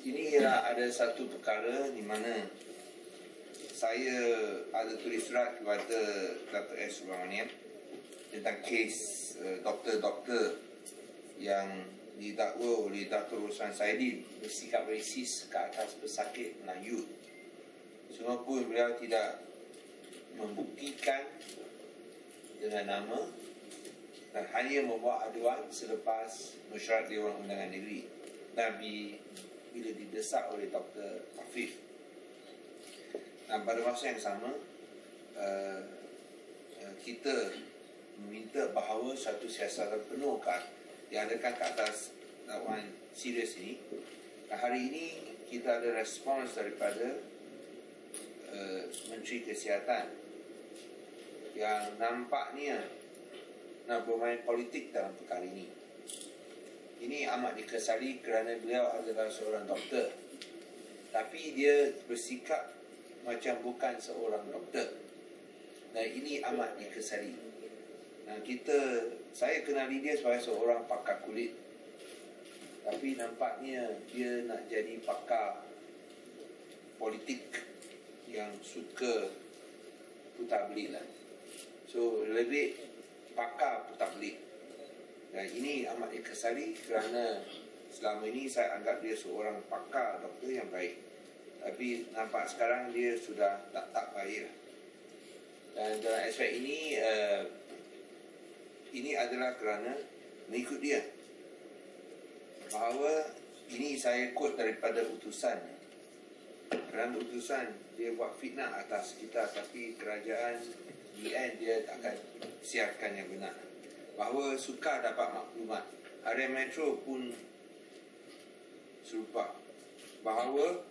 ini ialah ada satu perkara di mana saya ada tulis surat kepada Dr. S. Subramaniam tentang kes doktor-doktor yang didakwa oleh Dr. Roslan Saidin bersikap resis ke atas pesakit Melayu. Semua pun beliau tidak membuktikan dengan nama dan hanya membuat aduan selepas mesyuarat Dewan Undangan Negeri bila didesak oleh Dr. Afif. Dan pada masa yang sama kita meminta bahawa satu siasatan penuh diadakan ke atas dakwaan serius ini. Dan hari ini kita ada respons daripada Menteri Kesihatan yang nampaknya nak bermain politik dalam perkara ini. Ini amat dikesali kerana beliau adalah seorang doktor, tapi dia bersikap macam bukan seorang doktor. Dan ini amat dikesali. Dan saya kenali dia sebagai seorang pakar kulit, tapi nampaknya dia nak jadi pakar politik yang suka putar belit lah. So lebih pakar putar belit. Dan ini amat dikesali kerana selama ini saya anggap dia seorang pakar doktor yang baik, tapi nampak sekarang dia sudah tak baik lah. Dan dalam aspek ini adalah kerana mengikut dia, bahawa ini saya quote daripada utusan. Kerana utusan dia buat fitnah atas kita, tapi kerajaan di end dia akan siarkan yang benar, bahawa sukar dapat maklumat. Harian Metro pun serupa, bahawa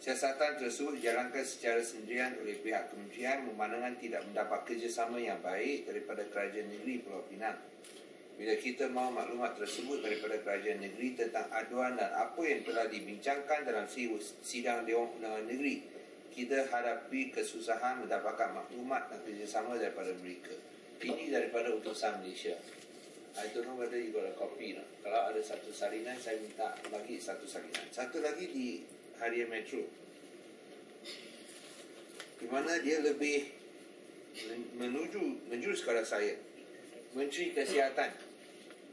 siasatan tersebut dijalankan secara sendirian oleh pihak kementerian memandangkan tidak mendapat kerjasama yang baik daripada Kerajaan Negeri Pulau Pinang. Bila kita mahu maklumat tersebut daripada Kerajaan Negeri tentang aduan dan apa yang telah dibincangkan dalam sidang Dewan Undangan Negeri, kita hadapi kesusahan mendapatkan maklumat dan kerjasama daripada mereka. Ini daripada utusan Malaysia. I don't know whether you got a copy. Kalau ada satu salinan, saya minta bagi satu salinan. Satu lagi di Harian Metro, di mana dia lebih menjurus kepada saya. Menteri Kesihatan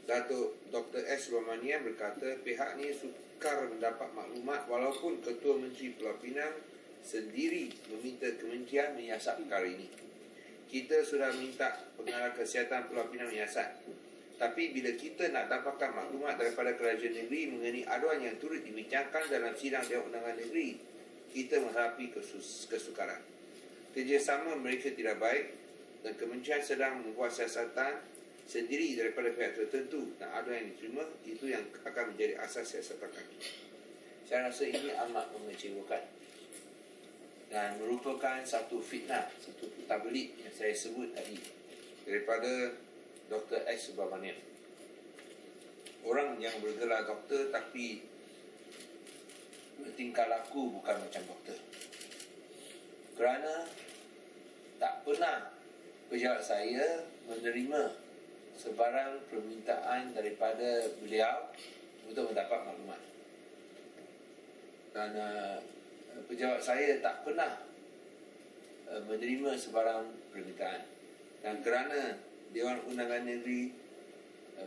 Datuk Dr. S. Subramaniam berkata pihak ini sukar mendapat maklumat walaupun Ketua Menteri Pulau Pinang sendiri meminta kementerian menyiasat perkara ini. Kita sudah minta pengarah kesihatan Pulau Pinang menyiasat, tapi bila kita nak dapatkan maklumat daripada Kerajaan Negeri mengenai aduan yang turut dibincangkan dalam sidang Dewan Undangan Negeri, kita menghadapi kesukaran. Kerjasama mereka tidak baik dan kementerian sedang membuat siasatan sendiri daripada pihak tertentu, dan aduan yang diterima itu yang akan menjadi asas siasatan kami. Saya rasa ini amat mengecewakan dan merupakan satu fitnah, satu putar belit yang saya sebut tadi daripada Dr. S. Subramaniam. Orang yang bergelar doktor tapi bertingkah laku bukan macam doktor. Kerana tak pernah pejabat saya menerima sebarang permintaan daripada beliau untuk mendapat maklumat. Dan pejabat saya tak pernah menerima sebarang permintaan. Dan kerana Dewan Undangan Negeri,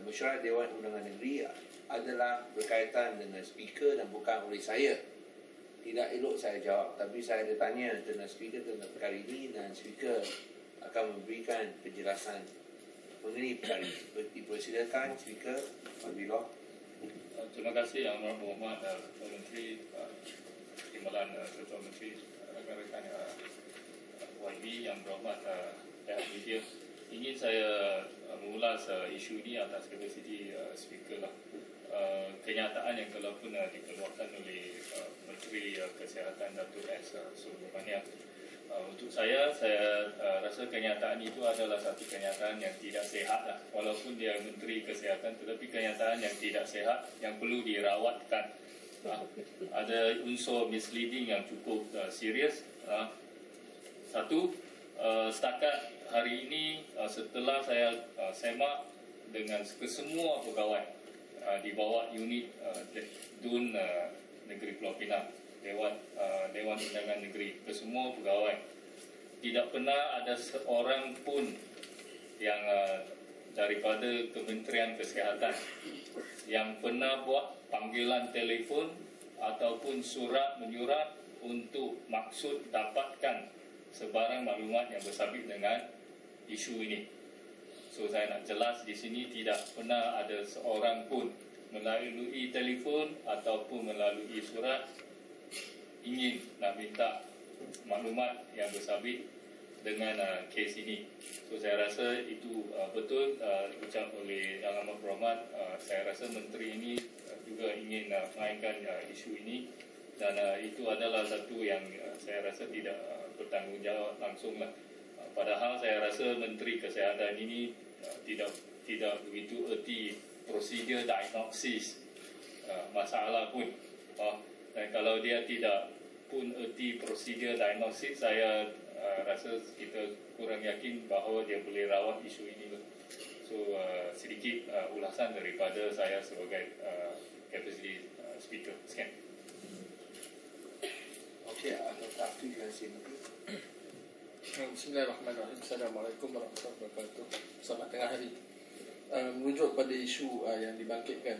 mesyuarat Dewan Undangan Negeri adalah berkaitan dengan speaker dan bukan oleh saya, tidak elok saya jawab. Tapi saya ada tanya dengan speaker tentang perkara ini dan speaker akan memberikan penjelasan mengenai perkara ini. Dipersilakan speaker Fadilah. Terima kasih Yang Berhormat Ketua Menteri, Timbalan Ketua Menteri, rakan-rakan YB, Yang Berhormat pihak media. Ingin saya mengulas isu ini atas kapasiti speaker lah. Kenyataan yang telah pun dikeluarkan oleh Menteri Kesihatan Datuk S. Subramaniam. Untuk saya rasa kenyataan itu adalah satu kenyataan yang tidak sihat lah. Walaupun dia Menteri Kesihatan, tetapi kenyataan yang tidak sihat yang perlu dirawatkan. Ada unsur misleading yang cukup serius. Satu, setakat hari ini setelah saya semak dengan kesemua pegawai di bawah unit DUN Negeri Pulau Pinang, Dewan Undangan Negeri, ke semua pegawai. Tidak pernah ada seorang pun yang daripada Kementerian Kesihatan yang pernah buat panggilan telefon ataupun surat menyurat untuk maksud dapatkan sebarang maklumat yang bersabit dengan isu ini. So saya nak jelas di sini, tidak pernah ada seorang pun melalui telefon ataupun melalui surat ingin nak minta maklumat yang bersabit dengan kes ini. So saya rasa itu betul ucap oleh Yang Amat Berhormat. Saya rasa menteri ini juga ingin mainkan isu ini, dan itu adalah satu yang saya rasa tidak bertanggungjawab langsung lah. Padahal saya rasa Menteri Kesihatan ini tidak begitu erti prosedur diagnosis masalah pun. Dan kalau dia tidak pun erti prosedur diagnosis, saya rasa kita kurang yakin bahawa dia boleh rawat isu ini. So sedikit ulasan daripada saya sebagai capacity speaker. Sekian. Okey, Dr. Abdul Yazim. Bismillahirrahmanirrahim. Assalamualaikum warahmatullahi wabarakatuh. Selamat tengah hari. Merujuk pada isu yang dibangkitkan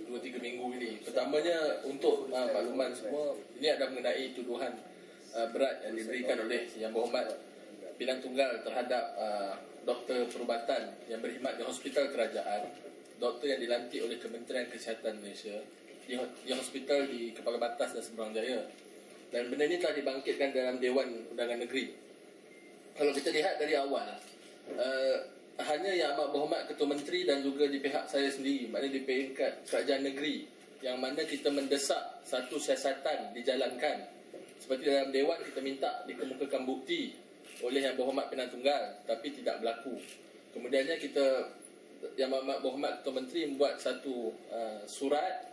2-3 minggu ini. Pertamanya, untuk makluman semua, ini ada mengenai tuduhan berat yang diberikan oleh Yang Berhormat Pinang Tunggal terhadap doktor perubatan yang berkhidmat di Hospital Kerajaan, doktor yang dilantik oleh Kementerian Kesihatan Malaysia di hospital di Kepala Batas dan Seberang Jaya. Dan benda ini telah dibangkitkan dalam Dewan Undangan Negeri. Kalau kita lihat dari awal, hanya Yang Amat Berhormat Ketua Menteri dan juga di pihak saya sendiri, maknanya di peringkat kerajaan negeri, yang mana kita mendesak satu siasatan dijalankan. Seperti dalam Dewan, kita minta dikemukakan bukti oleh Yang Berhormat Pinang Tunggal, tapi tidak berlaku. Kemudiannya Yang Amat Berhormat Ketua Menteri membuat satu surat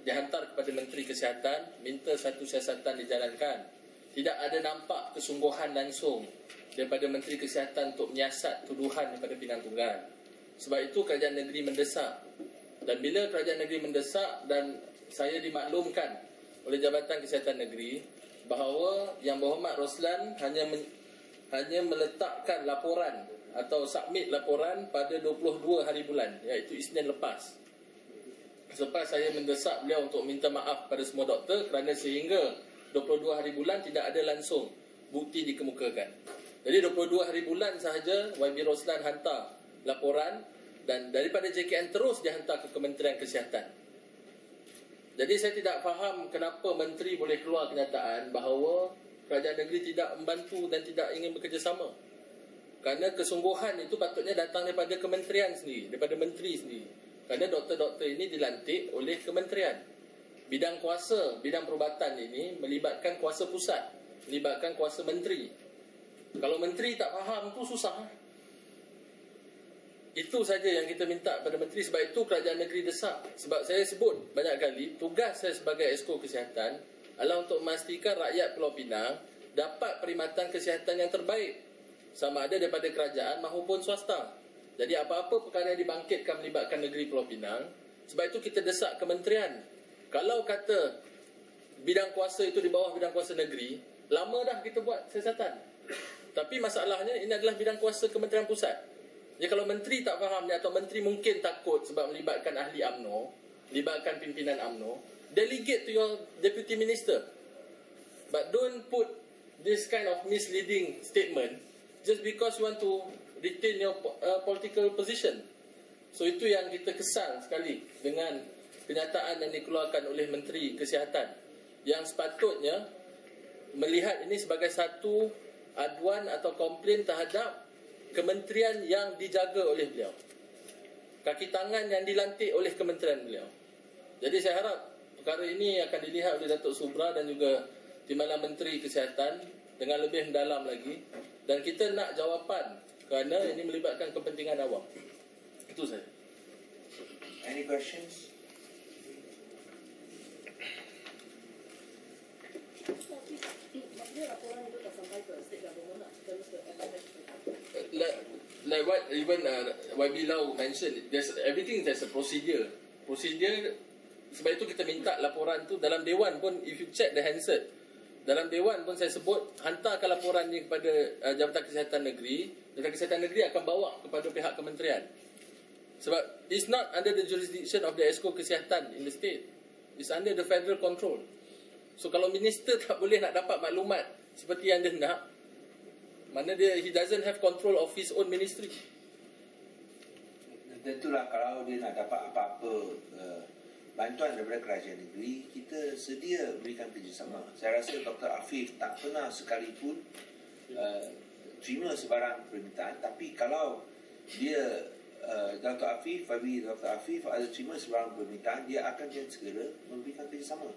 dihantar kepada Menteri Kesihatan, minta satu siasatan dijalankan. Tidak ada nampak kesungguhan langsung daripada Menteri Kesihatan untuk menyiasat tuduhan daripada Pinang Tunggal. Sebab itu kerajaan negeri mendesak. Dan bila kerajaan negeri mendesak dan saya dimaklumkan oleh Jabatan Kesihatan Negeri bahawa Yang Berhormat Roslan hanya meletakkan laporan atau submit laporan pada 22 hari bulan, iaitu Isnin lepas. Selepas saya mendesak beliau untuk minta maaf pada semua doktor kerana sehingga 22 hari bulan tidak ada langsung bukti dikemukakan. Jadi 22 hari bulan sahaja YB Roslan hantar laporan, dan daripada JKN terus dihantar ke Kementerian Kesihatan. Jadi saya tidak faham kenapa menteri boleh keluar kenyataan bahawa kerajaan negeri tidak membantu dan tidak ingin bekerjasama. Kerana kesungguhan itu patutnya datang daripada kementerian sendiri, daripada menteri sendiri. Kerana doktor-doktor ini dilantik oleh kementerian. Bidang kuasa, bidang perubatan ini melibatkan kuasa pusat, melibatkan kuasa menteri. Kalau menteri tak faham tu susah. Itu saja yang kita minta pada menteri. Sebab itu kerajaan negeri desak. Sebab saya sebut banyak kali, tugas saya sebagai Esko Kesihatan adalah untuk memastikan rakyat Pulau Pinang dapat perkhidmatan kesihatan yang terbaik, sama ada daripada kerajaan maupun swasta. Jadi apa-apa perkara yang dibangkitkan melibatkan negeri Pulau Pinang, sebab itu kita desak kementerian. Kalau kata bidang kuasa itu di bawah bidang kuasa negeri, lama dah kita buat siasatan. Tapi masalahnya ini adalah bidang kuasa kementerian pusat. Jadi kalau menteri tak faham ni, atau menteri mungkin takut sebab melibatkan ahli UMNO, melibatkan pimpinan UMNO, delegate to your deputy minister. But don't put this kind of misleading statement just because you want to retain your political position. So itu yang kita kesal sekali dengan kenyataan yang dikeluarkan oleh Menteri Kesihatan, yang sepatutnya melihat ini sebagai satu aduan atau komplain terhadap kementerian yang dijaga oleh beliau, kaki tangan yang dilantik oleh kementerian beliau. Jadi saya harap perkara ini akan dilihat oleh Datuk Subra dan juga Timbalan Menteri Kesihatan dengan lebih mendalam lagi, dan kita nak jawapan kerana ini melibatkan kepentingan awam. Itu saja. Any questions? Like what even YB Lau mentioned, there's a procedure. Procedure Sebab itu kita minta laporan tu dalam Dewan pun, if you check the Hansard, dalam Dewan pun saya sebut, hantarkan laporan ni kepada Jabatan Kesihatan Negeri. Jabatan Kesihatan Negeri akan bawa kepada pihak kementerian. Sebab it's not under the jurisdiction of the Esko Kesihatan in the state. It's under the federal control. So kalau minister tak boleh nak dapat maklumat seperti yang dia nak, mana dia, he doesn't have control of his own ministry. Tentulah kalau dia nak dapat apa-apa bantuan daripada kerajaan negeri, kita sedia berikan kerjasama. Saya rasa Dr. Afif tak pernah sekalipun terima sebarang permintaan. Tapi kalau dia Dr. Afif ada terima sebarang permintaan, dia akan segera memberikan kerjasama.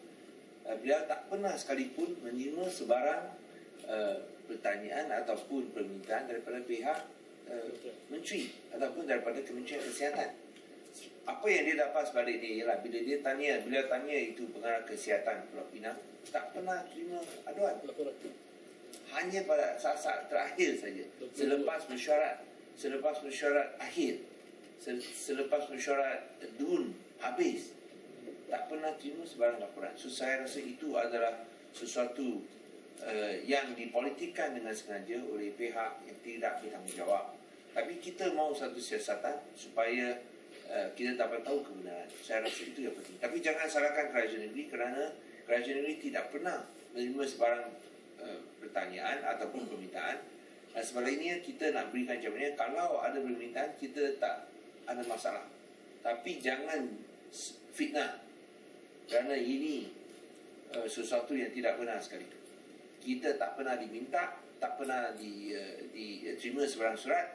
Beliau tak pernah sekalipun menerima sebarang pertanyaan ataupun permintaan daripada pihak menteri ataupun daripada Kementerian Kesihatan. Apa yang dia dapat sebaliknya ialah bila beliau tanya itu pengarah kesihatan Pulau Pinang, tak pernah terima aduan. Hanya pada saat-saat terakhir saja, selepas mesyuarat akhir, selepas mesyuarat DUN habis, tak pernah terima sebarang laporan. So saya rasa itu adalah sesuatu yang dipolitikkan dengan sengaja oleh pihak yang tidak bertanggungjawab. Tapi kita mahu satu siasatan supaya kita dapat tahu kebenaran. Saya rasa itu yang penting. Tapi jangan salahkan kerajaan negeri, kerana kerajaan negeri tidak pernah menerima sebarang pertanyaan ataupun permintaan. Dan sebaliknya kita nak berikan jawapannya, kalau ada permintaan kita tak ada masalah. Tapi jangan fitnah, kerana ini sesuatu yang tidak benar sekali. Kita tak pernah diminta, tak pernah diterima sebarang surat.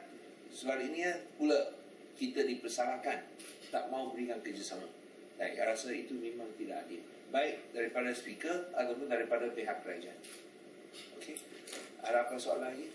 Sebaliknya pula kita dipersalahkan tak mahu berikan kerjasama. Dan saya rasa itu memang tidak adil, baik daripada speaker ataupun daripada pihak kerajaan. Okey, ada apa soalan lagi?